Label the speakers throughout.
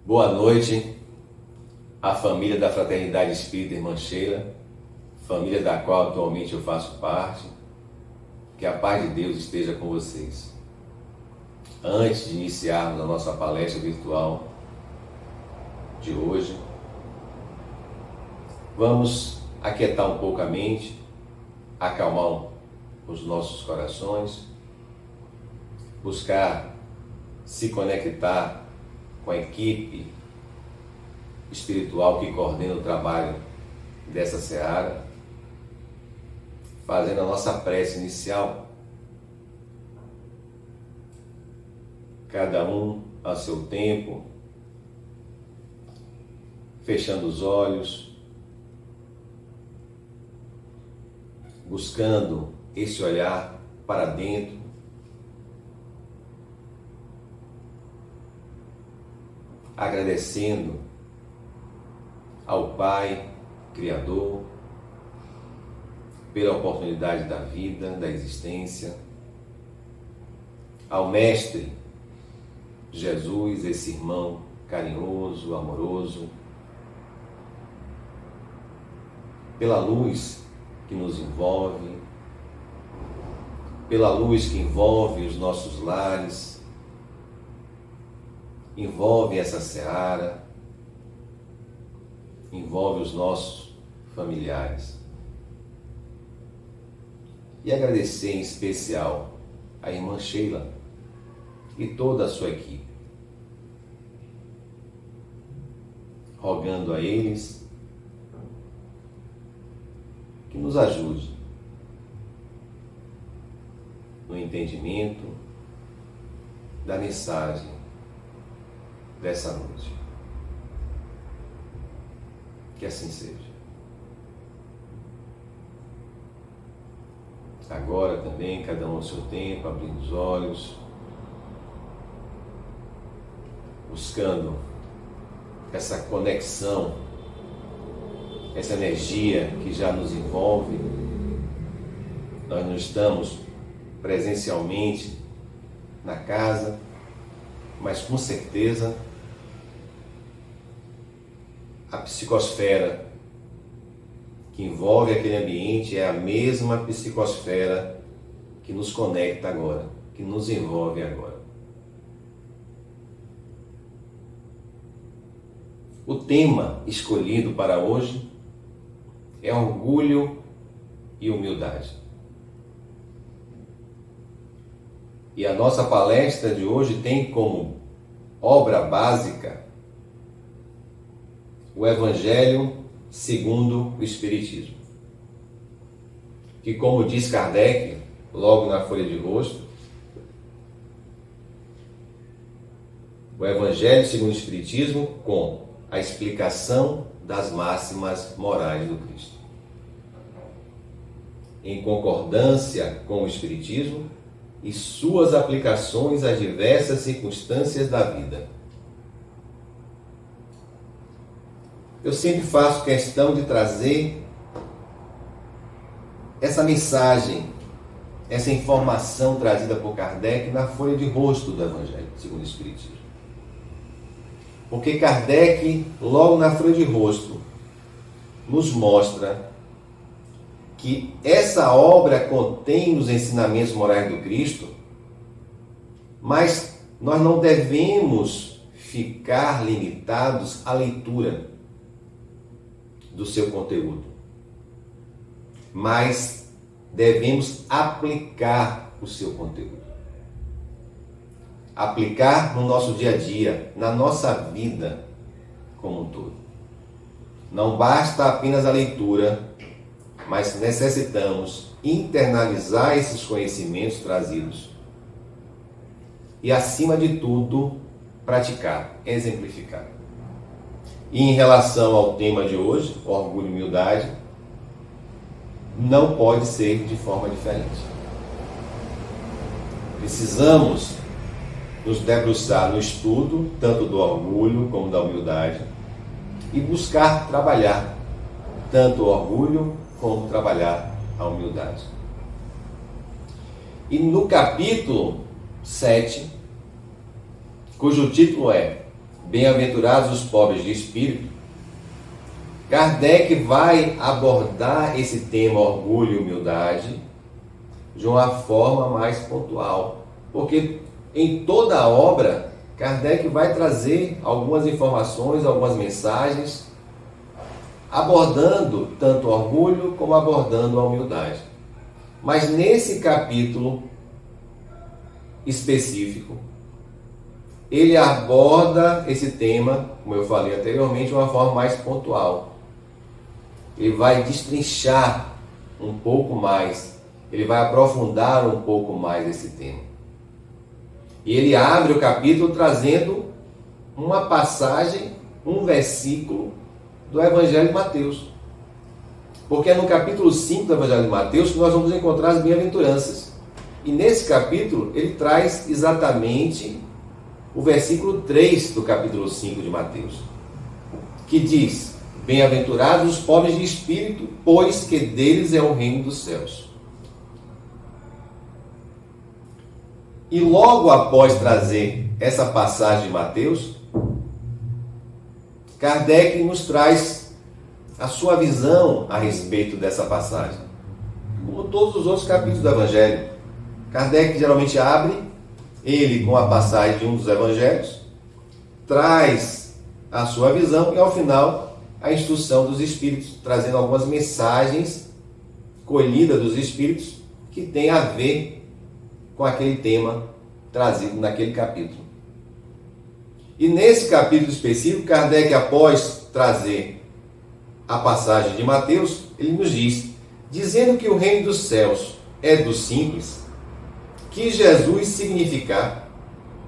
Speaker 1: Boa noite à família da Fraternidade Espírita Irmã Sheila, família da qual atualmente eu faço parte. Que a paz de Deus esteja com vocês. Antes de iniciarmos a nossa palestra virtual de hoje, vamos aquietar um pouco a mente, acalmar os nossos corações, buscar se conectar com a equipe espiritual que coordena o trabalho dessa seara, fazendo a nossa prece inicial, cada um a seu tempo, fechando os olhos, buscando esse olhar para dentro, agradecendo ao Pai Criador pela oportunidade da vida, da existência, ao Mestre Jesus, esse irmão carinhoso, amoroso, pela luz que nos envolve, pela luz que envolve os nossos lares, envolve essa seara, envolve os nossos familiares. E agradecer em especial a irmã Sheila e toda a sua equipe, rogando a eles que nos ajude no entendimento da mensagem dessa noite. Que assim seja. Agora também, cada um ao seu tempo, abrindo os olhos, buscando essa conexão, essa energia que já nos envolve. Nós não estamos presencialmente na casa, mas com certeza a psicosfera que envolve aquele ambiente é a mesma psicosfera que nos conecta agora, que nos envolve agora. O tema escolhido para hoje é orgulho e humildade. E a nossa palestra de hoje tem como obra básica o Evangelho segundo o Espiritismo, que, como diz Kardec, logo na folha de rosto, o Evangelho segundo o Espiritismo com a explicação das máximas morais do Cristo. Em concordância com o Espiritismo e suas aplicações às diversas circunstâncias da vida. Eu sempre faço questão de trazer essa mensagem, essa informação trazida por Kardec na folha de rosto do Evangelho segundo o Espiritismo. Porque Kardec, logo na folha de rosto, nos mostra que essa obra contém os ensinamentos morais do Cristo, mas nós não devemos ficar limitados à leitura do seu conteúdo, mas devemos aplicar o seu conteúdo. Aplicar no nosso dia a dia, na nossa vida como um todo. Não basta apenas a leitura, mas necessitamos internalizar esses conhecimentos trazidos e, acima de tudo, praticar, exemplificar. E em relação ao tema de hoje, orgulho e humildade, não pode ser de forma diferente. Precisamos nos debruçar no estudo, tanto do orgulho como da humildade, e buscar trabalhar tanto o orgulho como trabalhar a humildade. E no capítulo 7, cujo título é bem-aventurados os pobres de espírito, Kardec vai abordar esse tema orgulho e humildade de uma forma mais pontual, porque em toda a obra Kardec vai trazer algumas informações, algumas mensagens, abordando tanto o orgulho como abordando a humildade. Mas nesse capítulo específico, ele aborda esse tema, como eu falei anteriormente, de uma forma mais pontual. Ele vai destrinchar um pouco mais, ele vai aprofundar um pouco mais esse tema. E ele abre o capítulo trazendo uma passagem, um versículo do Evangelho de Mateus. Porque é no capítulo 5 do Evangelho de Mateus que nós vamos encontrar as bem-aventuranças. E nesse capítulo ele traz exatamente o versículo 3 do capítulo 5 de Mateus, que diz: bem-aventurados os pobres de espírito, pois que deles é o reino dos céus. E logo após trazer essa passagem de Mateus, Kardec nos traz a sua visão a respeito dessa passagem. Como todos os outros capítulos do Evangelho, Kardec geralmente abre ele com a passagem de um dos Evangelhos, traz a sua visão e ao final a instrução dos Espíritos, trazendo algumas mensagens colhidas dos Espíritos que tem a ver com aquele tema trazido naquele capítulo. E nesse capítulo específico, Kardec, após trazer a passagem de Mateus, ele nos diz: dizendo que o reino dos céus é dos simples, que Jesus significar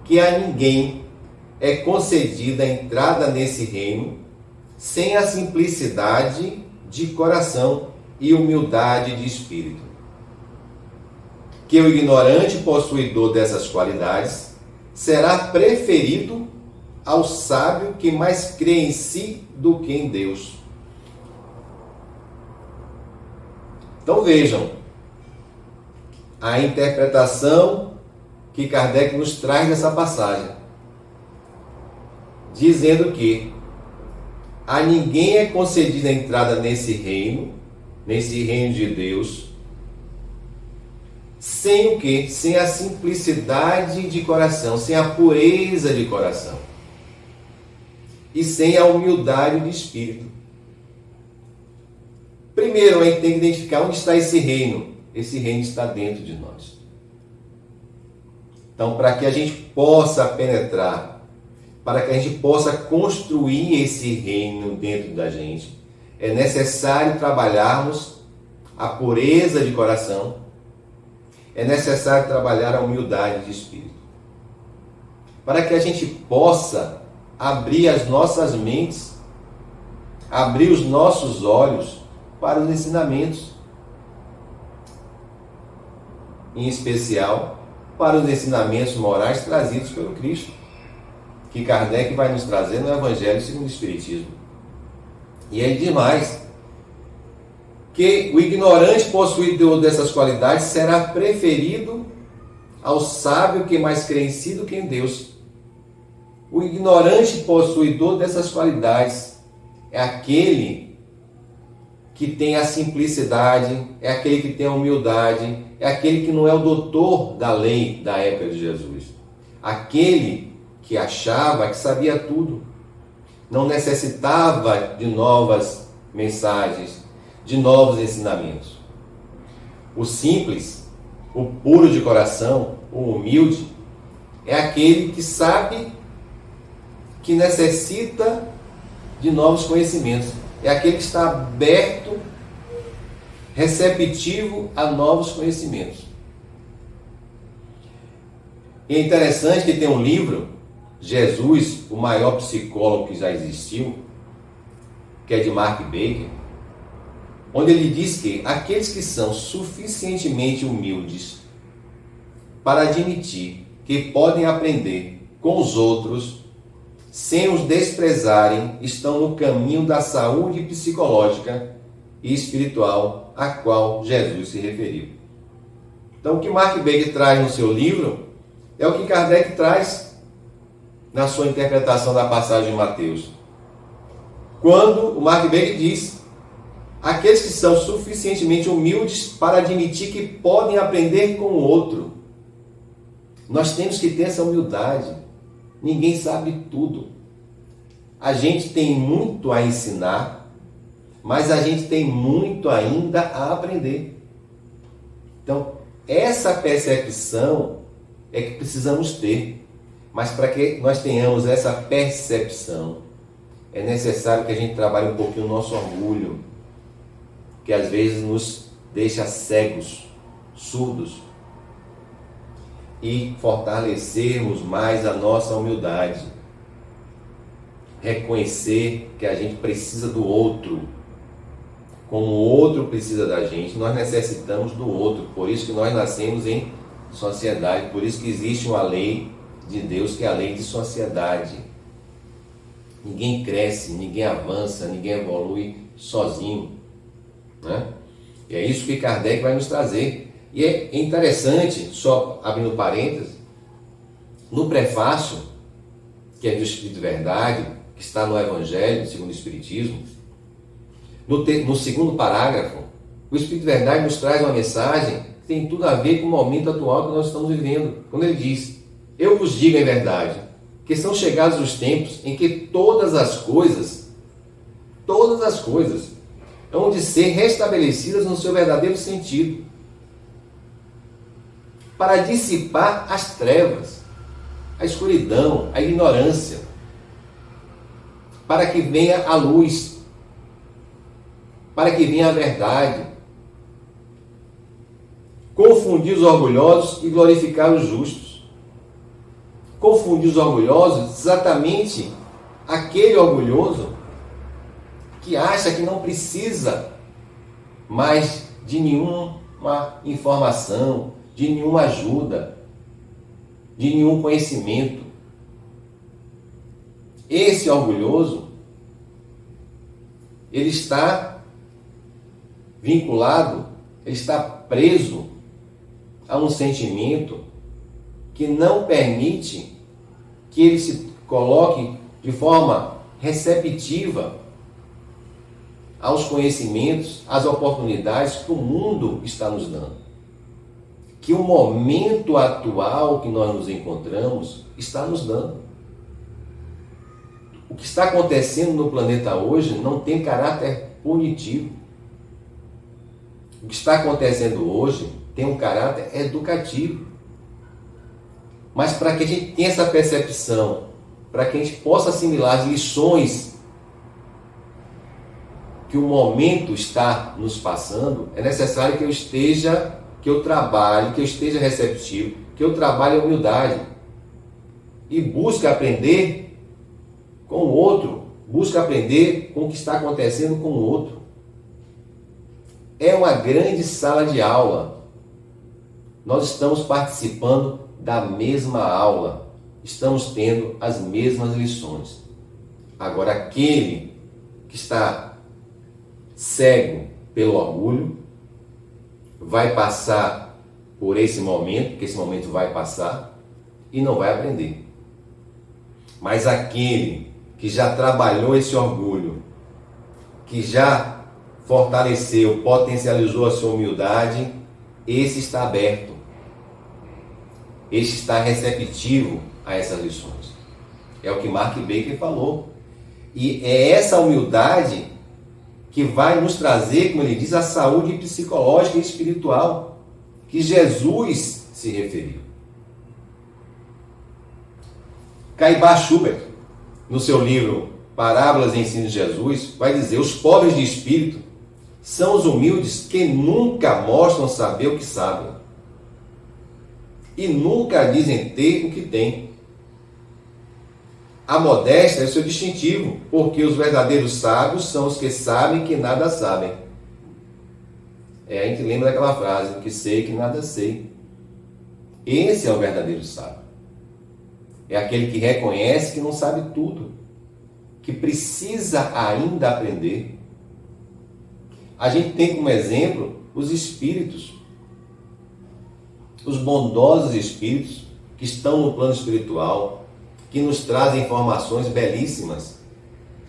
Speaker 1: que a ninguém é concedida a entrada nesse reino sem a simplicidade de coração e humildade de espírito. Que o ignorante possuidor dessas qualidades será preferido ao sábio que mais crê em si do que em Deus. Então vejam a interpretação que Kardec nos traz nessa passagem, dizendo que a ninguém é concedida a entrada nesse reino de Deus, sem o quê? Sem a simplicidade de coração, sem a pureza de coração e sem a humildade de espírito. Primeiro, a gente tem que identificar onde está esse reino. Esse reino está dentro de nós. Então, para que a gente possa penetrar, para que a gente possa construir esse reino dentro da gente, é necessário trabalharmos a pureza de coração, é necessário trabalhar a humildade de espírito. Para que a gente possa abrir as nossas mentes, abrir os nossos olhos para os ensinamentos, em especial para os ensinamentos morais trazidos pelo Cristo, que Kardec vai nos trazer no Evangelho segundo o Espiritismo. E ele diz mais, que o ignorante possuidor dessas qualidades será preferido ao sábio que mais crê em si do que em Deus. O ignorante possuidor dessas qualidades é aquele que tem a simplicidade, é aquele que tem a humildade, é aquele que não é o doutor da lei da época de Jesus. Aquele que achava que sabia tudo, não necessitava de novas mensagens, de novos ensinamentos. O simples, o puro de coração, o humilde, é aquele que sabe que necessita de novos conhecimentos. É aquele que está aberto, receptivo a novos conhecimentos. E é interessante que tem um livro, Jesus, o maior psicólogo que já existiu, que é de Mark Baker, onde ele diz que aqueles que são suficientemente humildes para admitir que podem aprender com os outros sem os desprezarem, estão no caminho da saúde psicológica e espiritual a qual Jesus se referiu. Então, o que Mark Baker traz no seu livro é o que Kardec traz na sua interpretação da passagem de Mateus. Quando o Mark Baker diz: aqueles que são suficientemente humildes para admitir que podem aprender com o outro. Nós temos que ter essa humildade. Ninguém sabe tudo. A gente tem muito a ensinar, mas a gente tem muito ainda a aprender. Então, essa percepção é que precisamos ter. Mas para que nós tenhamos essa percepção, é necessário que a gente trabalhe um pouquinho o nosso orgulho, que às vezes nos deixa cegos, surdos, e fortalecermos mais a nossa humildade. Reconhecer que a gente precisa do outro. Como o outro precisa da gente, nós necessitamos do outro. Por isso que nós nascemos em sociedade, por isso que existe uma lei de Deus, que é a lei de sociedade. Ninguém cresce, ninguém avança, ninguém evolui sozinho, né? E é isso que Kardec vai nos trazer. E é interessante, só abrindo parênteses, no prefácio, que é do Espírito Verdade, que está no Evangelho segundo o Espiritismo, no segundo parágrafo, o Espírito Verdade nos traz uma mensagem que tem tudo a ver com o momento atual que nós estamos vivendo. Quando ele diz: eu vos digo em verdade, que são chegados os tempos em que todas as coisas hão de ser restabelecidas no seu verdadeiro sentido, para dissipar as trevas, a escuridão, a ignorância, para que venha a luz, para que venha a verdade, confundir os orgulhosos e glorificar os justos. Confundir os orgulhosos, exatamente aquele orgulhoso que acha que não precisa mais de nenhuma informação, de nenhuma ajuda, de nenhum conhecimento. Esse orgulhoso, ele está vinculado, ele está preso a um sentimento que não permite que ele se coloque de forma receptiva aos conhecimentos, às oportunidades que o mundo está nos dando. Que o momento atual que nós nos encontramos está nos dando. O que está acontecendo no planeta hoje não tem caráter punitivo. O que está acontecendo hoje tem um caráter educativo. Mas para que a gente tenha essa percepção, para que a gente possa assimilar as lições que o momento está nos passando, é necessário que eu trabalhe, que eu esteja receptivo, que eu trabalhe a humildade e busque aprender com o outro, busque aprender com o que está acontecendo com o outro. É uma grande sala de aula. Nós estamos participando da mesma aula, estamos tendo as mesmas lições. Agora, aquele que está cego pelo orgulho vai passar por esse momento, porque esse momento vai passar e não vai aprender. Mas aquele que já trabalhou esse orgulho, que já fortaleceu, potencializou a sua humildade, esse está aberto. Esse está receptivo a essas lições. É o que Mark Baker falou. E é essa humildade que vai nos trazer, como ele diz, a saúde psicológica e espiritual que Jesus se referiu. Caibá Schubert, no seu livro Parábolas e Ensino de Jesus, vai dizer: os pobres de espírito são os humildes que nunca mostram saber o que sabem e nunca dizem ter o que têm. A modéstia é seu distintivo, porque os verdadeiros sábios são os que sabem que nada sabem. A gente lembra daquela frase: que sei que nada sei. Esse é o verdadeiro sábio. É aquele que reconhece que não sabe tudo, que precisa ainda aprender. A gente tem como exemplo os espíritos, os bondosos espíritos que estão no plano espiritual, que nos trazem informações belíssimas,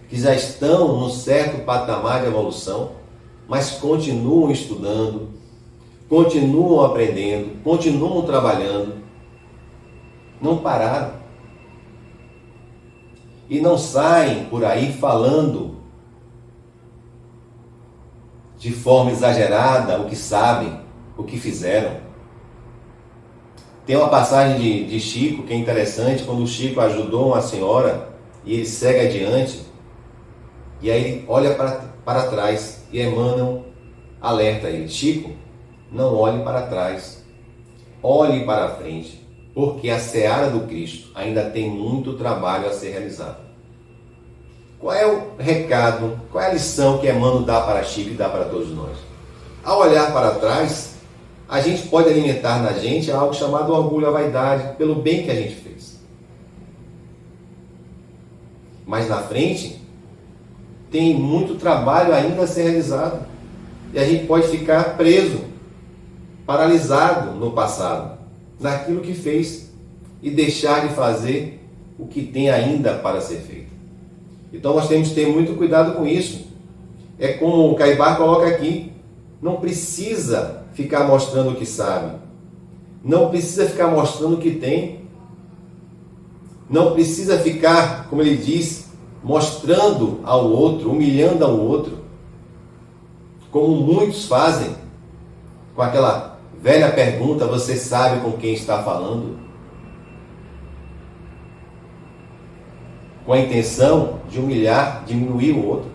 Speaker 1: que já estão num certo patamar de evolução, mas continuam estudando, continuam aprendendo, continuam trabalhando, não pararam. E não saem por aí falando de forma exagerada o que sabem, o que fizeram. Tem uma passagem de Chico que é interessante, quando o Chico ajudou uma senhora e ele segue adiante, e aí ele olha para trás e emana um alerta a ele: Chico, não olhe para trás, olhe para a frente, porque a seara do Cristo ainda tem muito trabalho a ser realizado. Qual é o recado, qual é a lição que Emmanuel dá para Chico e dá para todos nós? Ao olhar para trás, a gente pode alimentar na gente algo chamado orgulho, a vaidade, pelo bem que a gente fez. Mas na frente, tem muito trabalho ainda a ser realizado. E a gente pode ficar preso, paralisado no passado, naquilo que fez, e deixar de fazer o que tem ainda para ser feito. Então nós temos que ter muito cuidado com isso. É como o Caibar coloca aqui: não precisa ficar mostrando o que sabe, não precisa ficar mostrando o que tem, não precisa ficar, como ele diz, mostrando ao outro, humilhando ao outro, como muitos fazem, com aquela velha pergunta: você sabe com quem está falando? Com a intenção de humilhar, diminuir o outro.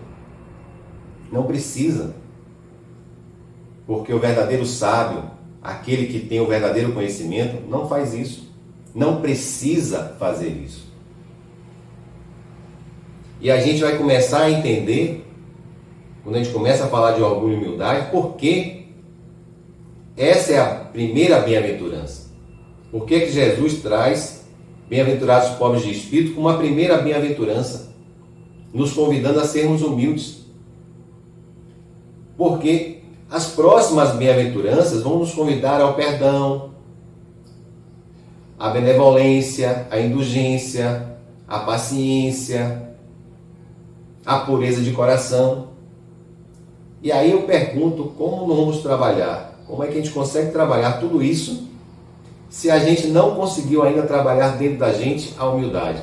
Speaker 1: Não precisa. Porque o verdadeiro sábio, aquele que tem o verdadeiro conhecimento, não faz isso. Não precisa fazer isso. E a gente vai começar a entender, quando a gente começa a falar de orgulho e humildade, porque essa é a primeira bem-aventurança. Por que Jesus traz bem-aventurados os pobres de espírito como a primeira bem-aventurança, nos convidando a sermos humildes? Porque as próximas bem-aventuranças vão nos convidar ao perdão, à benevolência, à indulgência, à paciência, à pureza de coração. E aí eu pergunto: como nós vamos trabalhar? Como é que a gente consegue trabalhar tudo isso se a gente não conseguiu ainda trabalhar dentro da gente a humildade?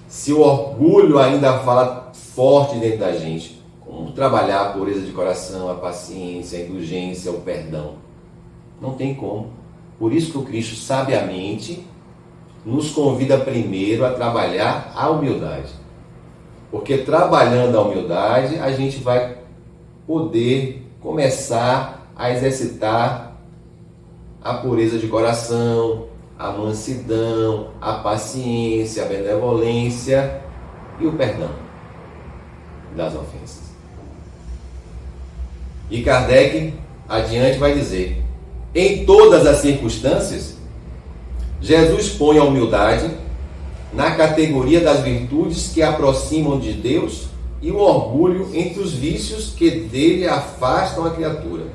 Speaker 1: Se o orgulho ainda fala forte dentro da gente, como trabalhar a pureza de coração, a paciência, a indulgência, o perdão? Não tem como. Por isso que o Cristo sabiamente nos convida primeiro a trabalhar a humildade. Porque trabalhando a humildade, a gente vai poder começar a exercitar a pureza de coração, a mansidão, a paciência, a benevolência e o perdão das ofensas. E Kardec adiante vai dizer: em todas as circunstâncias, Jesus põe a humildade na categoria das virtudes que aproximam de Deus e o orgulho entre os vícios que dele afastam a criatura.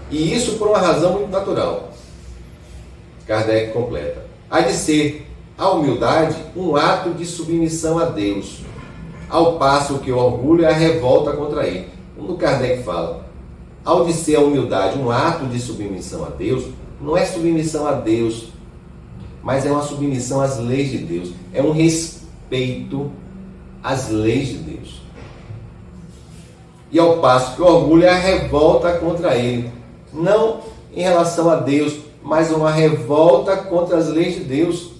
Speaker 1: E isso por uma razão muito natural. Kardec completa: há de ser a humildade um ato de submissão a Deus, ao passo que o orgulho é a revolta contra ele. Quando Kardec fala, ao de ser a humildade um ato de submissão a Deus, não é submissão a Deus, mas é uma submissão às leis de Deus, é um respeito às leis de Deus. E ao passo que o orgulho é a revolta contra ele, não em relação a Deus, mas uma revolta contra as leis de Deus,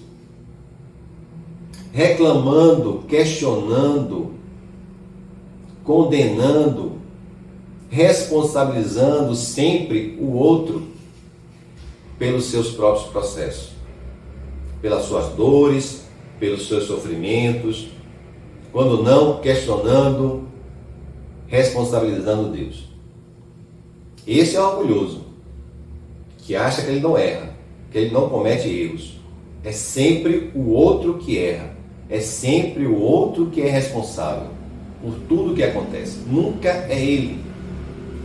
Speaker 1: reclamando, questionando, condenando, responsabilizando sempre o outro pelos seus próprios processos, pelas suas dores, pelos seus sofrimentos, quando não, questionando, responsabilizando Deus. Esse é o orgulhoso, que acha que ele não erra, que ele não comete erros. É sempre o outro que erra, é sempre o outro que é responsável por tudo que acontece, nunca é ele,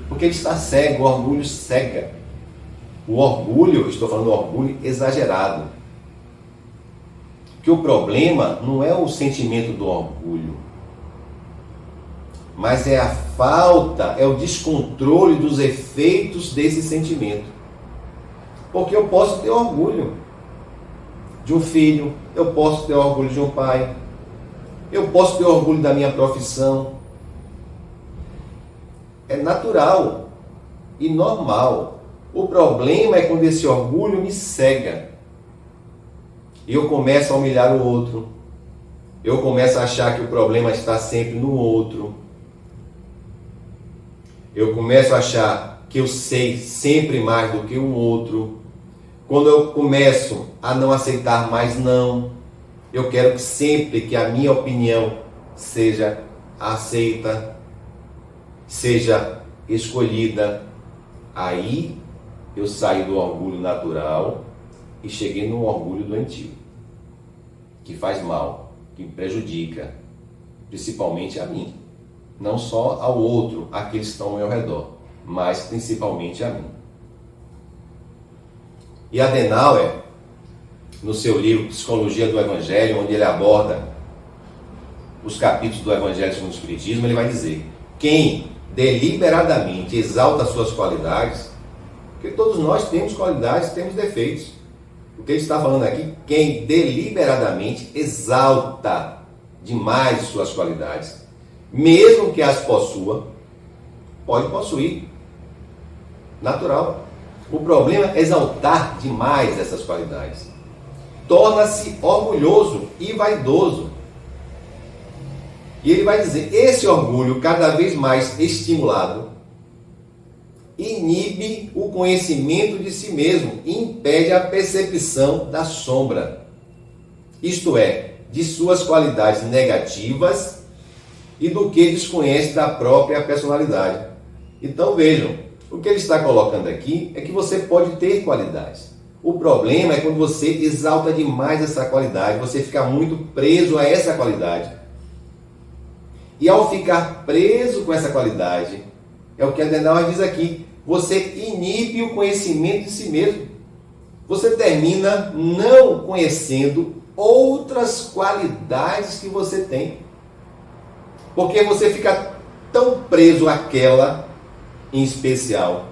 Speaker 1: porque ele está cego. O orgulho cega. O orgulho, estou falando do orgulho exagerado, que o problema não é o sentimento do orgulho, mas é a falta, é o descontrole dos efeitos desse sentimento. Porque eu posso ter orgulho de um filho, eu posso ter orgulho de um pai, eu posso ter orgulho da minha profissão. É natural e normal. O problema é quando esse orgulho me cega. E eu começo a humilhar o outro. Eu começo a achar que o problema está sempre no outro. Eu começo a achar que eu sei sempre mais do que o outro. Quando eu começo a não aceitar mais não, eu quero que sempre que a minha opinião seja aceita, seja escolhida. Aí eu saio do orgulho natural e cheguei no orgulho doentio, que faz mal, que prejudica, principalmente a mim. Não só ao outro, àqueles que estão ao meu redor, mas principalmente a mim. E Adenauer, no seu livro Psicologia do Evangelho, onde ele aborda os capítulos do Evangelho segundo o Espiritismo, ele vai dizer: quem deliberadamente exalta suas qualidades, porque todos nós temos qualidades, temos defeitos. O que ele está falando aqui, quem deliberadamente exalta demais suas qualidades, mesmo que as possua, pode possuir. Natural. O problema é exaltar demais essas qualidades. Torna-se orgulhoso e vaidoso. E ele vai dizer, esse orgulho cada vez mais estimulado inibe o conhecimento de si mesmo e impede a percepção da sombra. Isto é, de suas qualidades negativas e do que desconhece da própria personalidade. Então vejam, o que ele está colocando aqui é que você pode ter qualidades. O problema é quando você exalta demais essa qualidade, você fica muito preso a essa qualidade. E ao ficar preso com essa qualidade, é o que Adenauer diz aqui, você inibe o conhecimento de si mesmo. Você termina não conhecendo outras qualidades que você tem. Porque você fica tão preso àquela em especial,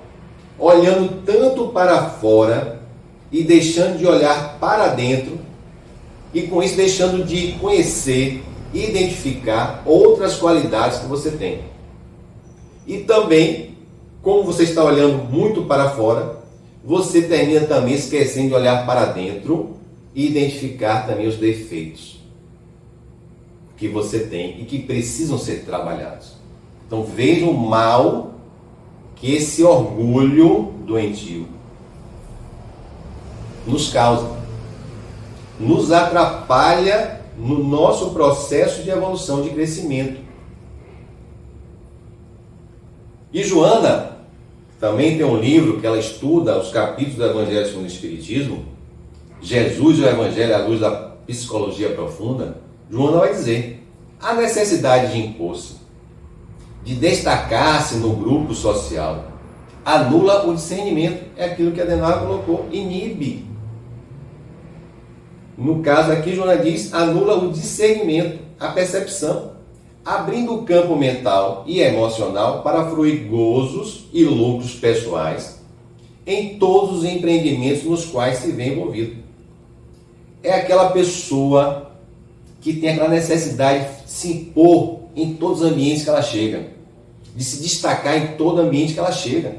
Speaker 1: olhando tanto para fora e deixando de olhar para dentro, e com isso deixando de conhecer e identificar outras qualidades que você tem. E também, como você está olhando muito para fora, você termina também esquecendo de olhar para dentro e identificar também os defeitos que você tem e que precisam ser trabalhados. Então vejam o mal que esse orgulho doentio nos causa, nos atrapalha no nosso processo de evolução, de crescimento. E Joana também tem um livro que ela estuda os capítulos do Evangelho segundo o Espiritismo, Jesus e o Evangelho à luz da psicologia profunda. Joana vai dizer, a necessidade de impor-se, de destacar-se no grupo social, anula o discernimento. É aquilo que Adenauer colocou, inibe. No caso aqui, Joana diz, anula o discernimento, a percepção, abrindo o campo mental e emocional para fruir gozos e lucros pessoais em todos os empreendimentos nos quais se vê envolvido. É aquela pessoa que tem aquela necessidade de se impor em todos os ambientes que ela chega, de se destacar em todo ambiente que ela chega,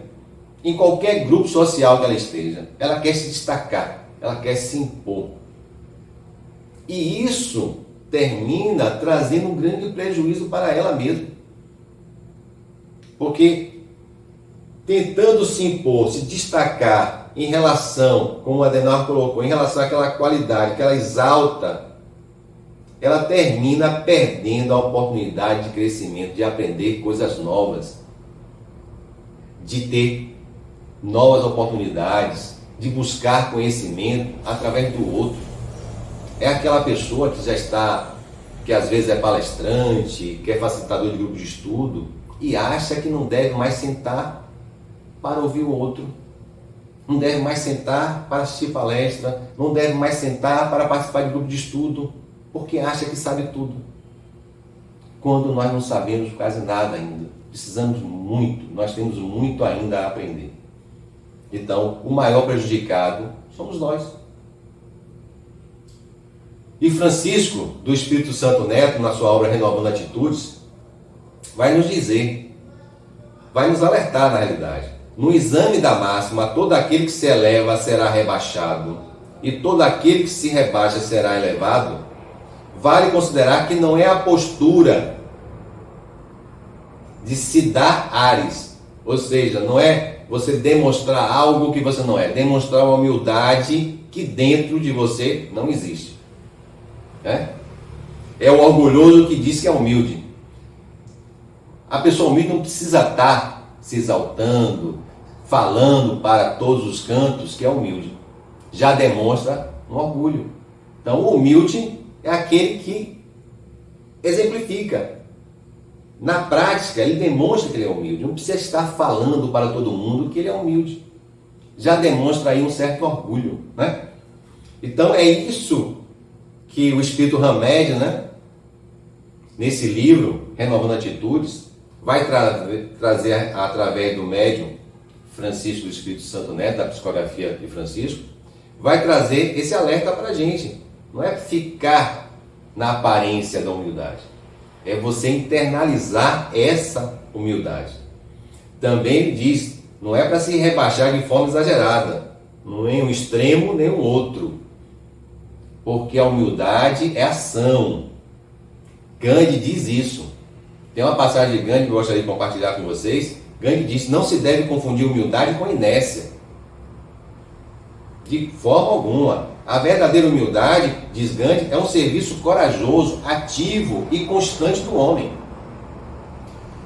Speaker 1: em qualquer grupo social que ela esteja. Ela quer se destacar, ela quer se impor. E isso termina trazendo um grande prejuízo para ela mesma. Porque tentando se impor, se destacar em relação, como o Adenauer colocou, em relação àquela qualidade que ela exalta, ela termina perdendo a oportunidade de crescimento, de aprender coisas novas, de ter novas oportunidades, de buscar conhecimento através do outro. É aquela pessoa que já está, que às vezes é palestrante, que é facilitador de grupo de estudo e acha que não deve mais sentar para ouvir o outro. não deve mais sentar para assistir palestra, não deve mais sentar para participar de grupo de estudo, porque acha que sabe tudo. Quando nós não sabemos quase nada ainda. Precisamos muito, nós temos muito ainda a aprender. Então, o maior prejudicado somos nós. E Francisco, do Espírito Santo Neto, na sua obra Renovando Atitudes, vai nos dizer, vai nos alertar na realidade. No exame da máxima, todo aquele que se eleva será rebaixado, e todo aquele que se rebaixa será elevado. Vale considerar que não é a postura de se dar ares, ou seja, não é você demonstrar algo que você não é, demonstrar uma humildade que dentro de você não existe. É o orgulhoso que diz que é humilde. A pessoa humilde não precisa estar se exaltando, falando para todos os cantos que é humilde. Já demonstra um orgulho. Então, o humilde é aquele que exemplifica. Na prática, ele demonstra que ele é humilde. Não precisa estar falando para todo mundo que ele é humilde. Já demonstra aí um certo orgulho, né? Então, é isso que o Espírito Hamed, nesse livro, Renovando Atitudes, vai trazer através do médium Francisco do Espírito Santo Neto, da psicografia de Francisco, vai trazer esse alerta para a gente. Não é ficar na aparência da humildade, é você internalizar essa humildade. Também ele diz, não é para se rebaixar de forma exagerada, nem um extremo nem o outro, porque a humildade é ação. Gandhi diz isso. Tem uma passagem de Gandhi que eu gostaria de compartilhar com vocês. Gandhi diz, não se deve confundir humildade com inércia. De forma alguma. A verdadeira humildade, diz Gandhi, é um serviço corajoso, ativo e constante do homem.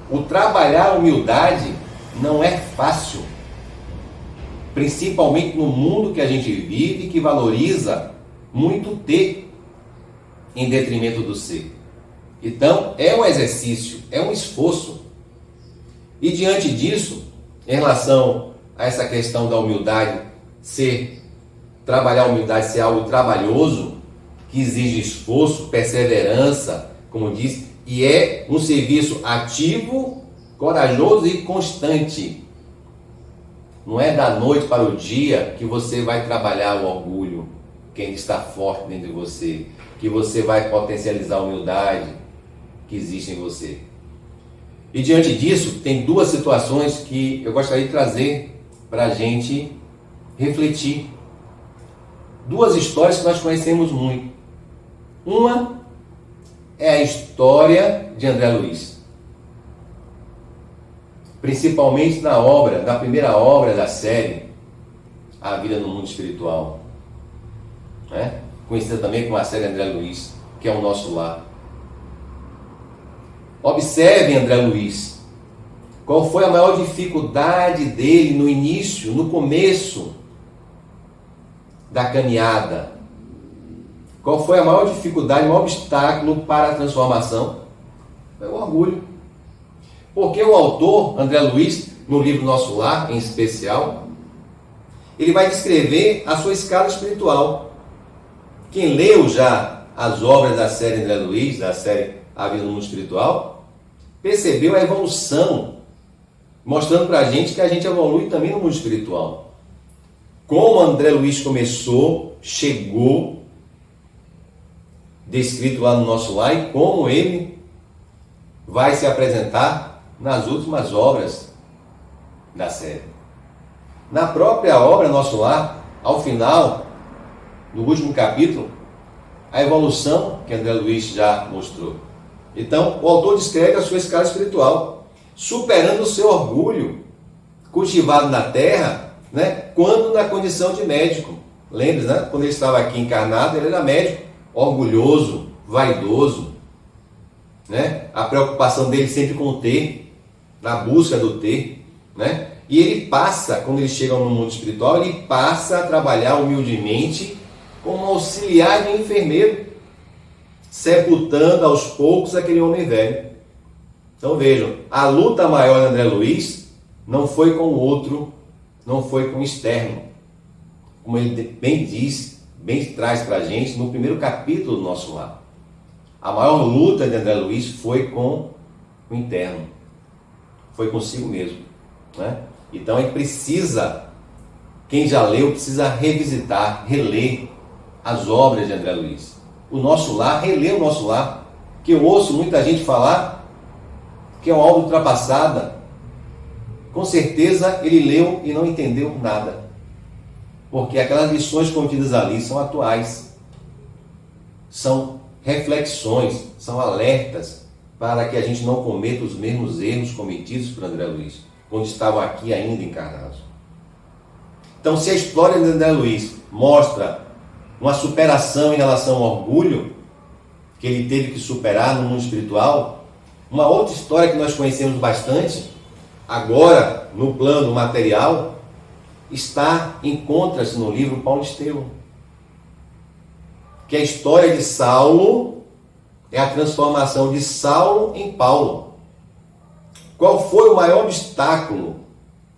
Speaker 1: O trabalhar a humildade não é fácil. Principalmente no mundo que a gente vive, que valoriza muito ter em detrimento do ser. Então, é um exercício, é um esforço. E diante disso, em relação a essa questão da humildade, trabalhar a humildade ser algo trabalhoso, que exige esforço, perseverança, como diz, e é um serviço ativo, corajoso e constante. Não é da noite para o dia que você vai trabalhar o orgulho, que ainda está forte dentro de você, que você vai potencializar a humildade que existe em você. E diante disso, tem duas situações que eu gostaria de trazer para a gente refletir. Duas histórias que nós conhecemos muito. Uma é a história de André Luiz. Principalmente na primeira obra da série, A Vida no Mundo Espiritual. Conhecida também como a série André Luiz, que é o nosso lar. Observem André Luiz. Qual foi a maior dificuldade dele no início, no começo da caminhada? Qual foi a maior dificuldade, o maior obstáculo para a transformação? Foi o orgulho. Porque o autor, André Luiz, no livro Nosso Lar, em especial, ele vai descrever a sua escala espiritual. Quem leu já as obras da série André Luiz, da série A Vida no Mundo Espiritual, percebeu a evolução, mostrando para a gente que a gente evolui também no mundo espiritual. Como André Luiz começou, chegou, descrito lá no Nosso Lar, e como ele vai se apresentar nas últimas obras da série. Na própria obra Nosso Lar, ao final, no último capítulo, a evolução que André Luiz já mostrou. Então, o autor descreve a sua escala espiritual, superando o seu orgulho, cultivado na terra, quando na condição de médico. Lembre-se, quando ele estava aqui encarnado, ele era médico, orgulhoso, vaidoso. A preocupação dele sempre com o ter, na busca do ter. E ele passa, quando ele chega no mundo espiritual, ele passa a trabalhar humildemente como auxiliar de um enfermeiro, sepultando aos poucos aquele homem velho. Então vejam, a luta maior de André Luiz não foi com o outro, não foi com o externo, como ele bem diz, bem traz para a gente no primeiro capítulo do nosso lar. A maior luta de André Luiz foi com o interno, foi consigo mesmo, né? Então a gente precisa, quem já leu, precisa revisitar, reler as obras de André Luiz. O nosso lar, reler o nosso lar, que eu ouço muita gente falar que é uma obra ultrapassada. Com certeza ele leu e não entendeu nada, porque aquelas lições contidas ali são atuais, são reflexões, são alertas para que a gente não cometa os mesmos erros cometidos por André Luiz, quando estavam aqui ainda encarnados. Então, se a história de André Luiz mostra uma superação em relação ao orgulho que ele teve que superar no mundo espiritual, uma outra história que nós conhecemos bastante, agora no plano material, encontra-se no livro Paulo Estevão, que a história de Saulo é a transformação de Saulo em Paulo. Qual foi o maior obstáculo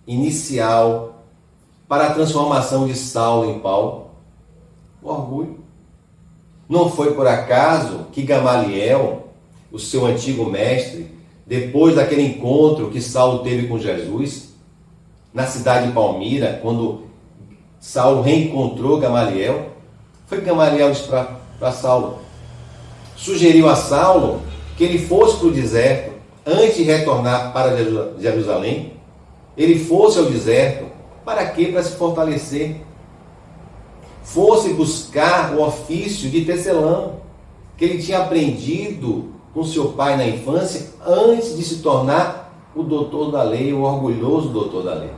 Speaker 1: inicial para a transformação de Saulo em Paulo? O orgulho. Não foi por acaso que Gamaliel, o seu antigo mestre, depois daquele encontro que Saulo teve com Jesus, na cidade de Palmira, quando Saulo reencontrou Gamaliel, foi que Gamaliel disse para Saulo, sugeriu a Saulo que ele fosse para o deserto, antes de retornar para Jerusalém, ele fosse ao deserto, para quê? Para se fortalecer. Fosse buscar o ofício de tecelão, que ele tinha aprendido com seu pai na infância, antes de se tornar o doutor da lei, o orgulhoso doutor da lei.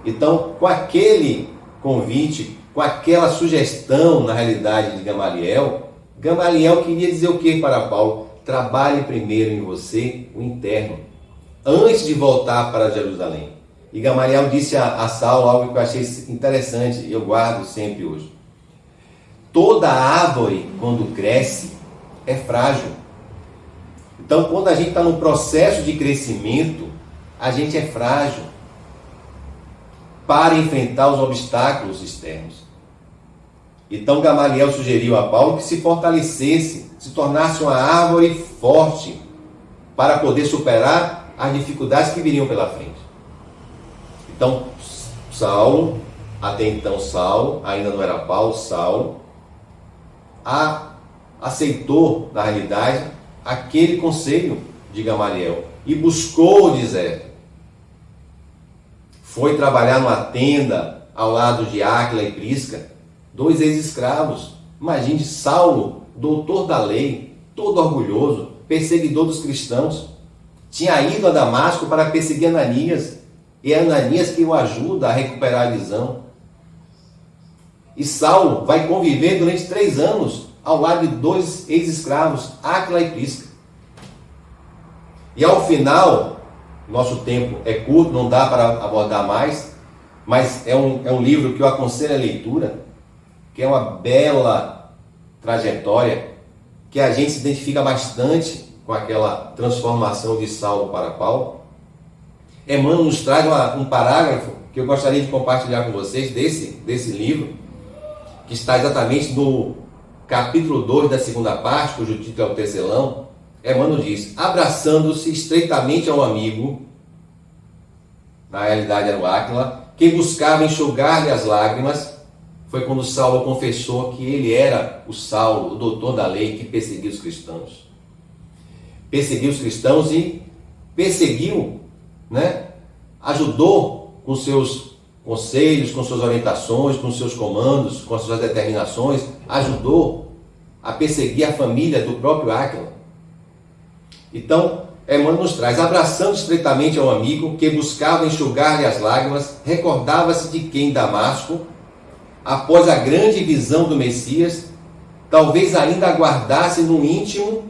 Speaker 1: Então, com aquele convite, com aquela sugestão, na realidade, de Gamaliel, Gamaliel queria dizer o que para Paulo? Trabalhe primeiro em você o interno, antes de voltar para Jerusalém. E Gamaliel disse a Saulo algo que eu achei interessante e eu guardo sempre hoje. Toda árvore, quando cresce, é frágil. Então, quando a gente está no processo de crescimento, a gente é frágil para enfrentar os obstáculos externos. Então, Gamaliel sugeriu a Paulo que se fortalecesse, se tornasse uma árvore forte para poder superar as dificuldades que viriam pela frente. Então, Saulo, até então Saulo, ainda não era Paulo, Saulo, aceitou, na realidade, aquele conselho de Gamaliel e buscou o deserto. Foi trabalhar numa tenda ao lado de Áquila e Prisca, 2 ex-escravos. Imagine Saulo, doutor da lei, todo orgulhoso, perseguidor dos cristãos, tinha ido a Damasco para perseguir Ananias, e é Ananias que o ajuda a recuperar a visão. E Saulo vai conviver durante 3 anos ao lado de 2 ex-escravos, Áquila e Prisca. E ao final, nosso tempo é curto, não dá para abordar mais, mas é um livro que eu aconselho a leitura, que é uma bela trajetória, que a gente se identifica bastante com aquela transformação de Saulo para Paulo. Emmanuel nos traz um parágrafo que eu gostaria de compartilhar com vocês desse livro, que está exatamente no capítulo 2 da segunda parte, cujo título é o Tecelão. Emmanuel diz, abraçando-se estreitamente ao amigo, na realidade era o Áquila, que buscava enxugar-lhe as lágrimas, foi quando Saulo confessou que ele era o Saulo, o doutor da lei, que perseguia os cristãos. Perseguiu os cristãos e perseguiu, ajudou com seus conselhos, com suas orientações, com seus comandos, com suas determinações, ajudou a perseguir a família do próprio Áquila. Então, Emmanuel nos traz, abraçando estreitamente ao amigo que buscava enxugar-lhe as lágrimas, recordava-se de que em Damasco, após a grande visão do Messias, talvez ainda aguardasse no íntimo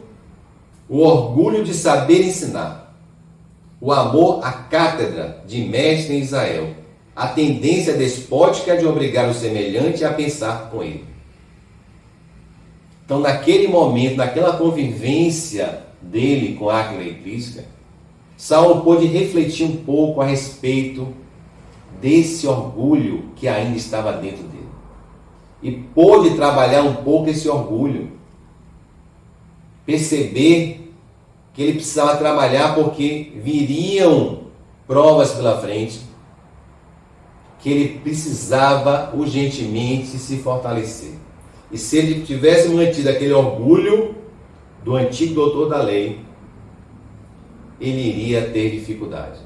Speaker 1: o orgulho de saber ensinar, o amor à cátedra de mestre em Israel, a tendência despótica de obrigar o semelhante a pensar com ele. Então, naquele momento, naquela convivência dele com Áquila e Prisca, Saulo pôde refletir um pouco a respeito desse orgulho que ainda estava dentro dele. E pôde trabalhar um pouco esse orgulho. Perceber que ele precisava trabalhar porque viriam provas pela frente, que ele precisava urgentemente se fortalecer. E se ele tivesse mantido aquele orgulho do antigo doutor da lei, ele iria ter dificuldade.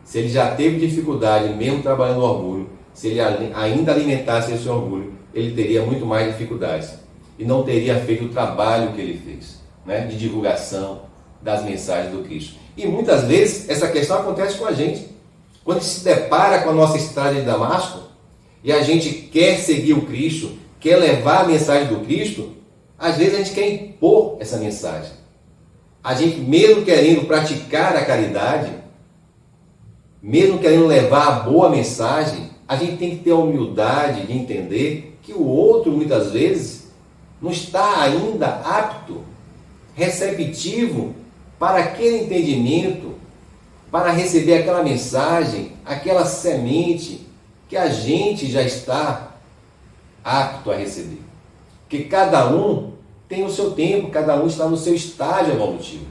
Speaker 1: Se ele já teve dificuldade mesmo trabalhando o orgulho, se ele ainda alimentasse esse orgulho, ele teria muito mais dificuldades e não teria feito o trabalho que ele fez, né, de divulgação das mensagens do Cristo. E muitas vezes essa questão acontece com a gente. Quando a gente se depara com a nossa estrada de Damasco e a gente quer seguir o Cristo, quer levar a mensagem do Cristo, às vezes a gente quer impor essa mensagem. A gente, mesmo querendo praticar a caridade, mesmo querendo levar a boa mensagem, a gente tem que ter a humildade de entender que o outro, muitas vezes, não está ainda apto, receptivo para aquele entendimento, para receber aquela mensagem, aquela semente que a gente já está apto a receber. Porque cada um tem o seu tempo, cada um está no seu estágio evolutivo.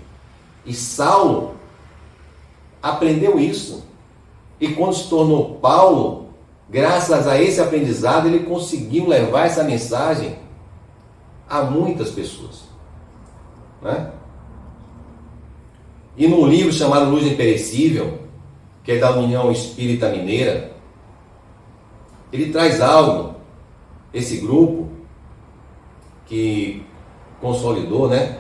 Speaker 1: E Saulo aprendeu isso. E quando se tornou Paulo, graças a esse aprendizado, ele conseguiu levar essa mensagem a muitas pessoas, né? E num livro chamado Luz Imperecível, que é da União Espírita Mineira, ele traz algo, esse grupo que consolidou, né,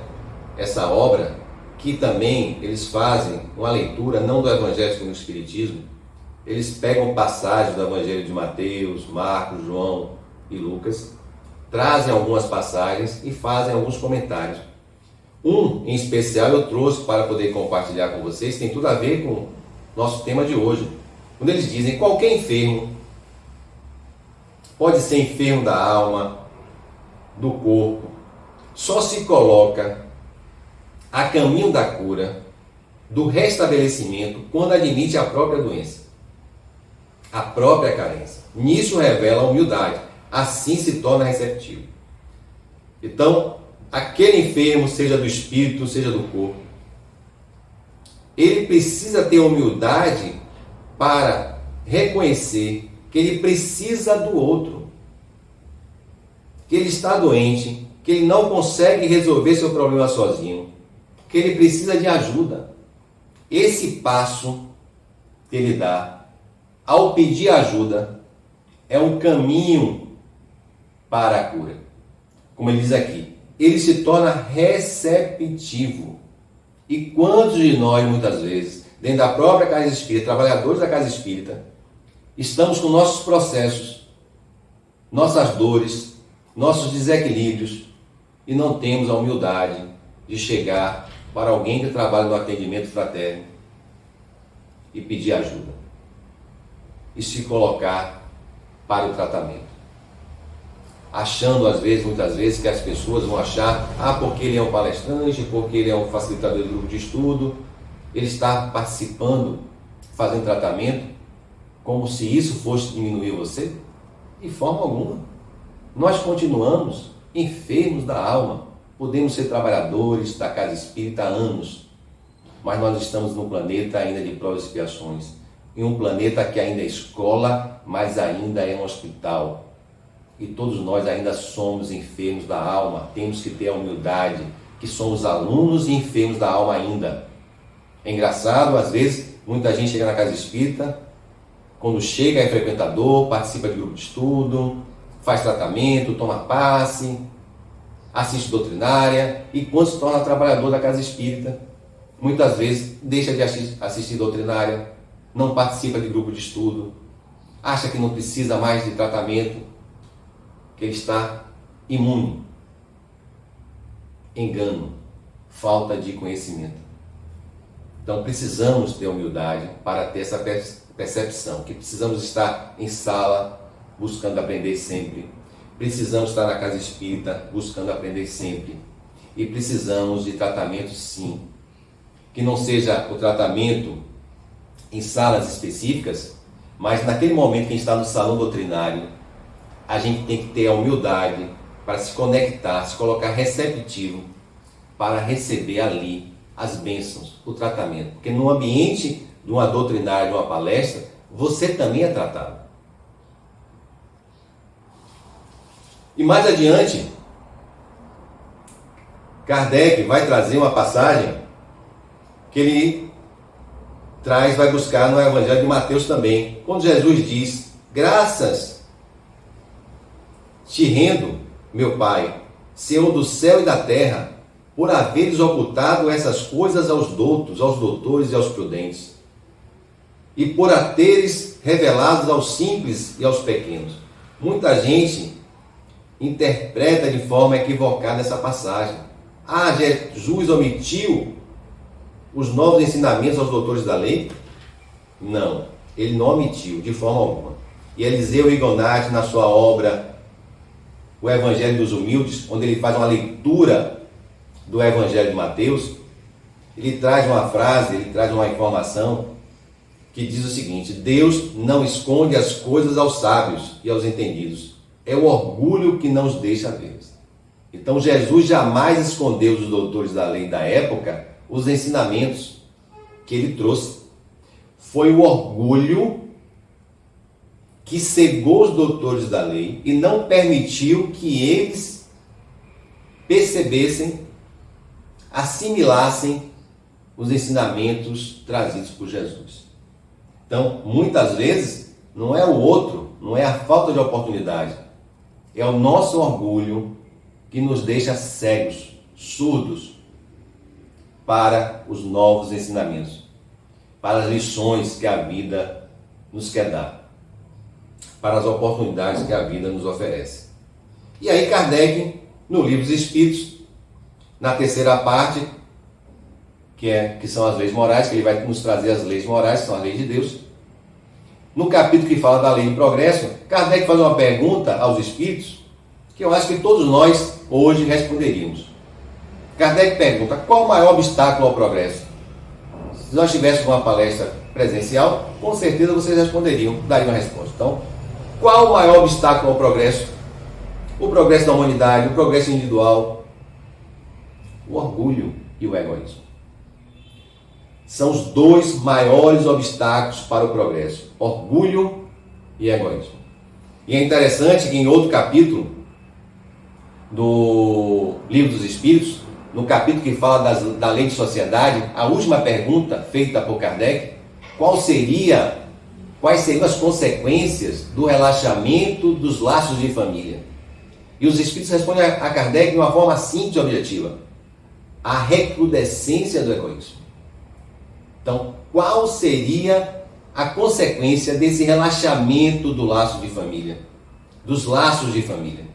Speaker 1: essa obra, que também eles fazem uma leitura não do Evangelho como Espiritismo, eles pegam passagens do Evangelho de Mateus, Marcos, João e Lucas, trazem algumas passagens e fazem alguns comentários. Um, em especial, eu trouxe para poder compartilhar com vocês, tem tudo a ver com o nosso tema de hoje. Quando eles dizem, qualquer enfermo, pode ser enfermo da alma, do corpo, só se coloca a caminho da cura, do restabelecimento, quando admite a própria doença, a própria carência. Nisso revela a humildade, assim se torna receptivo. Então, aquele enfermo, seja do espírito, seja do corpo, ele precisa ter humildade para reconhecer que ele precisa do outro, que ele está doente, que ele não consegue resolver seu problema sozinho, que ele precisa de ajuda. Esse passo que ele dá ao pedir ajuda é um caminho para a cura. Como ele diz aqui, ele se torna receptivo. E quantos de nós, muitas vezes, dentro da própria casa espírita, trabalhadores da casa espírita, estamos com nossos processos, nossas dores, nossos desequilíbrios, e não temos a humildade de chegar para alguém que trabalha no atendimento fraterno e pedir ajuda e se colocar para o tratamento, achando às vezes, muitas vezes, que as pessoas vão achar, porque ele é um palestrante, porque ele é um facilitador do grupo de estudo, ele está participando, fazendo tratamento, como se isso fosse diminuir você? De forma alguma. Nós continuamos enfermos da alma. Podemos ser trabalhadores da casa espírita há anos, mas nós estamos num planeta ainda de provas e expiações, em um planeta que ainda é escola, mas ainda é um hospital. E todos nós ainda somos enfermos da alma. Temos que ter a humildade que somos alunos e enfermos da alma ainda. É engraçado, às vezes, muita gente chega na casa espírita, quando chega é frequentador, participa de grupo de estudo, faz tratamento, toma passe, assiste doutrinária, e quando se torna trabalhador da casa espírita, muitas vezes deixa de assistir doutrinária, não participa de grupo de estudo, acha que não precisa mais de tratamento, que ele está imune. Engano, falta de conhecimento. Então precisamos ter humildade para ter essa percepção, que precisamos estar em sala, buscando aprender sempre. Precisamos estar na casa espírita, buscando aprender sempre. E precisamos de tratamento, sim. Que não seja o tratamento em salas específicas, Mas naquele momento que a gente está no salão doutrinário, a gente tem que ter a humildade para se conectar, se colocar receptivo para receber ali as bênçãos, o tratamento. Porque no ambiente de uma doutrinária, de uma palestra, você também é tratado. E mais adiante, Kardec vai trazer uma passagem que ele vai buscar no Evangelho de Mateus também, quando Jesus diz: graças te rendo, meu Pai, Senhor do céu e da terra, por haveres ocultado essas coisas aos doutos, aos doutores e aos prudentes, e por a teres revelado aos simples e aos pequenos. Muita gente interpreta de forma equivocada essa passagem. Ah, Jesus omitiu os novos ensinamentos aos doutores da lei? Não, ele não omitiu de forma alguma. E Eliseu Rigonati, na sua obra O Evangelho dos Humildes, onde ele faz uma leitura do Evangelho de Mateus, ele traz uma frase, ele traz uma informação que diz o seguinte: Deus não esconde as coisas aos sábios e aos entendidos, é o orgulho que não os deixa ver. Então Jesus jamais escondeu dos doutores da lei da época os ensinamentos que ele trouxe. Foi o orgulho que cegou os doutores da lei e não permitiu que eles percebessem, assimilassem os ensinamentos trazidos por Jesus. Então, muitas vezes, não é o outro, não é a falta de oportunidade, é o nosso orgulho que nos deixa cegos, surdos para os novos ensinamentos, para as lições que a vida nos quer dar, para as oportunidades que a vida nos oferece. E aí Kardec, no Livro dos Espíritos, na terceira parte, que são as leis morais, que ele vai nos trazer as leis morais, que são as leis de Deus. No capítulo que fala da lei do progresso, Kardec faz uma pergunta aos espíritos, que eu acho que todos nós hoje responderíamos. Kardec pergunta: qual o maior obstáculo ao progresso? Se nós tivéssemos uma palestra presencial, com certeza vocês responderiam, dariam uma resposta. Então, qual o maior obstáculo ao progresso? O progresso da humanidade, o progresso individual, o orgulho e o egoísmo. São os dois maiores obstáculos para o progresso: orgulho e egoísmo. E é interessante que em outro capítulo do Livro dos Espíritos, no capítulo que fala da lei de sociedade, a última pergunta feita por Kardec: quais seriam as consequências do relaxamento dos laços de família? E os Espíritos respondem a Kardec de uma forma simples e objetiva: a recrudescência do egoísmo. Então, qual seria a consequência desse relaxamento do laço de família, dos laços de família?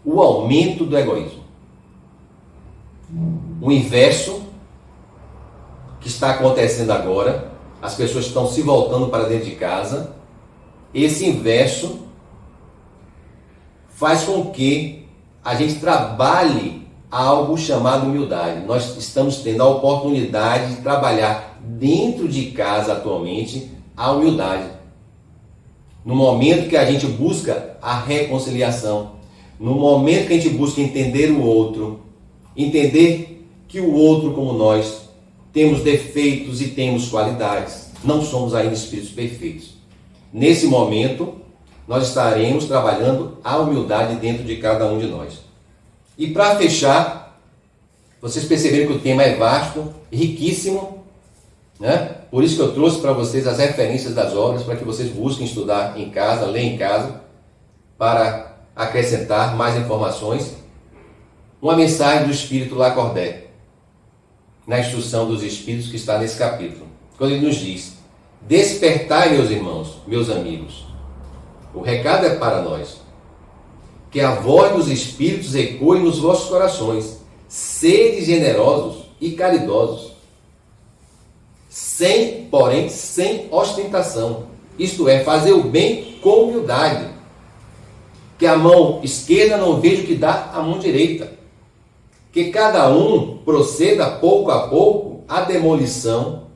Speaker 1: O aumento do egoísmo. O inverso que está acontecendo agora, as pessoas estão se voltando para dentro de casa. Esse inverso faz com que a gente trabalhe algo chamado humildade. Nós estamos tendo a oportunidade de trabalhar dentro de casa atualmente a humildade. No momento que a gente busca a reconciliação, no momento que a gente busca entender o outro, entender que o outro, como nós, temos defeitos e temos qualidades, não somos ainda espíritos perfeitos. Nesse momento, nós estaremos trabalhando a humildade dentro de cada um de nós. E para fechar, vocês perceberam que o tema é vasto, riquíssimo, né? Por isso que eu trouxe para vocês as referências das obras, para que vocês busquem estudar em casa, ler em casa, para acrescentar mais informações. Uma mensagem do Espírito Lacordaire, na instrução dos Espíritos que está nesse capítulo, quando ele nos diz: despertai, meus irmãos, meus amigos. O recado é para nós. Que a voz dos Espíritos ecoe nos vossos corações. Sede generosos e caridosos. Porém, sem ostentação. Isto é, fazer o bem com humildade. Que a mão esquerda não veja o que dá a mão direita. Que cada um proceda pouco a pouco à demolição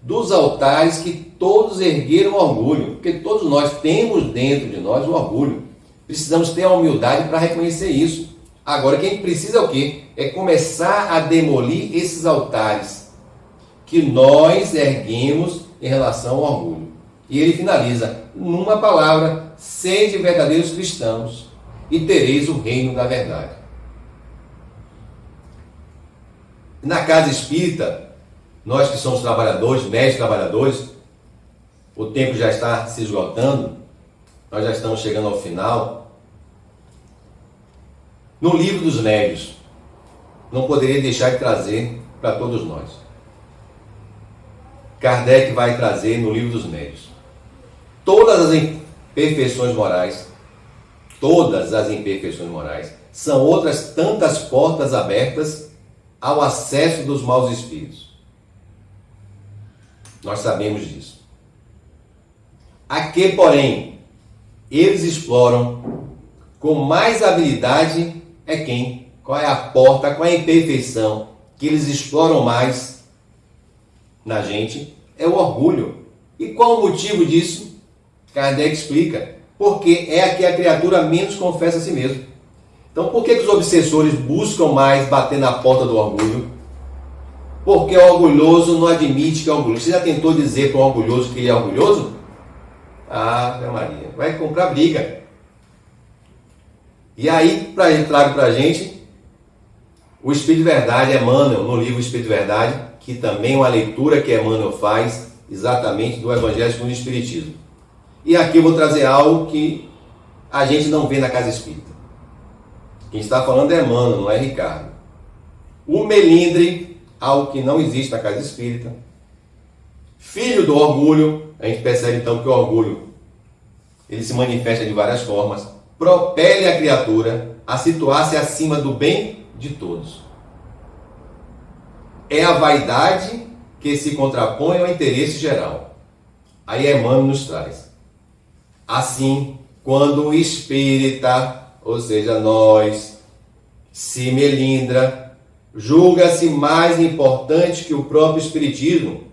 Speaker 1: dos altares que todos ergueram orgulho, porque todos nós temos dentro de nós o orgulho. Precisamos ter a humildade para reconhecer isso. Agora, quem precisa é o quê? É começar a demolir esses altares que nós erguemos em relação ao orgulho. E ele finaliza numa palavra: sede verdadeiros cristãos e tereis o reino da verdade. Na casa espírita, nós que somos trabalhadores, médicos trabalhadores, o tempo já está se esgotando, nós já estamos chegando ao final. No livro dos médiuns, não poderia deixar de trazer para todos nós. Kardec vai trazer no livro dos médiuns todas as imperfeições morais, são outras tantas portas abertas ao acesso dos maus espíritos. Nós sabemos disso. Aqui, porém, eles exploram com mais habilidade é quem? Qual é a porta, qual é a imperfeição que eles exploram mais na gente? É o orgulho. E qual o motivo disso? Kardec explica. Porque é a que a criatura menos confessa a si mesmo. Então, por que os obsessores buscam mais bater na porta do orgulho? Porque o orgulhoso não admite que é orgulhoso. Você já tentou dizer para o orgulhoso que ele é orgulhoso? Ah, Maria, vai comprar briga. E aí, ele traga para a gente o Espírito de Verdade, Emmanuel, no livro Espírito de Verdade, que também é uma leitura que Emmanuel faz exatamente do Evangelho segundo o Espiritismo. E aqui eu vou trazer algo que a gente não vê na casa espírita. Quem está falando é Emmanuel, não é Ricardo. O melindre, algo que não existe na casa espírita. Filho do orgulho, a gente percebe então que o orgulho ele se manifesta de várias formas. Propele a criatura a situar-se acima do bem de todos. É a vaidade que se contrapõe ao interesse geral. Aí Emmanuel nos traz. Assim, quando o espírita, ou seja, nós, se melindra, julga-se mais importante que o próprio espiritismo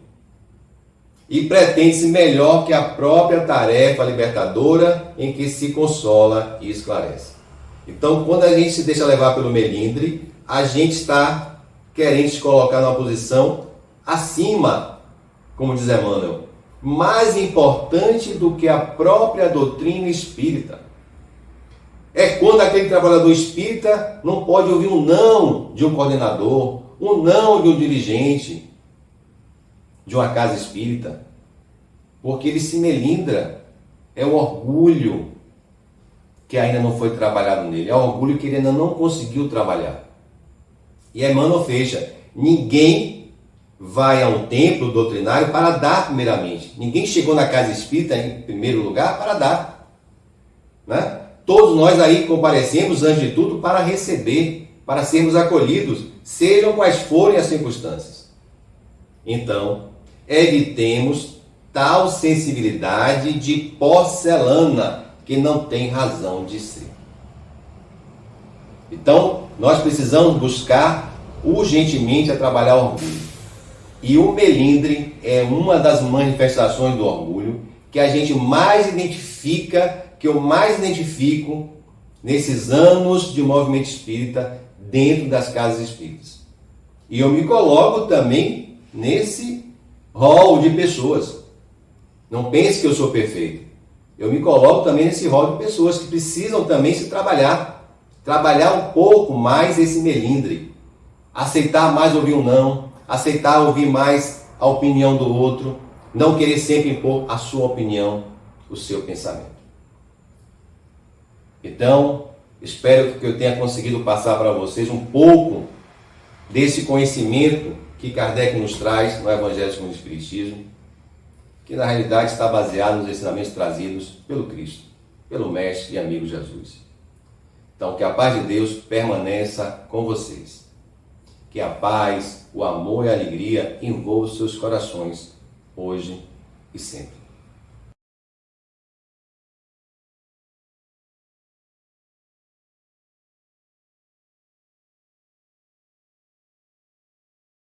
Speaker 1: e pretende-se melhor que a própria tarefa libertadora em que se consola e esclarece. Então, quando a gente se deixa levar pelo melindre, a gente está querendo se colocar numa posição acima, como diz Emmanuel, mais importante do que a própria doutrina espírita. É quando aquele trabalhador espírita não pode ouvir um não de um coordenador, um não de um dirigente de uma casa espírita, porque ele se melindra. É o orgulho que ainda não foi trabalhado nele, é o orgulho que ele ainda não conseguiu trabalhar. E Emmanuel fecha: ninguém vai a um templo doutrinário para dar primeiramente. Ninguém chegou na casa espírita em primeiro lugar para dar, né? Todos nós aí comparecemos, antes de tudo, para receber, para sermos acolhidos, sejam quais forem as circunstâncias. Então, evitemos tal sensibilidade de porcelana que não tem razão de ser. Então, nós precisamos buscar urgentemente a trabalhar o orgulho. E o melindre é uma das manifestações do orgulho que a gente mais identifica, que eu mais identifico nesses anos de movimento espírita dentro das casas espíritas. E eu me coloco também nesse rol de pessoas. Não pense que eu sou perfeito. Eu me coloco também nesse rol de pessoas que precisam também se trabalhar um pouco mais esse melindre, aceitar mais ouvir um não, aceitar ouvir mais a opinião do outro, não querer sempre impor a sua opinião, o seu pensamento. Então, espero que eu tenha conseguido passar para vocês um pouco desse conhecimento que Kardec nos traz no Evangelho segundo o Espiritismo, que na realidade está baseado nos ensinamentos trazidos pelo Cristo, pelo Mestre e amigo Jesus. Então, que a paz de Deus permaneça com vocês. Que a paz, o amor e a alegria envolvam seus corações, hoje e sempre.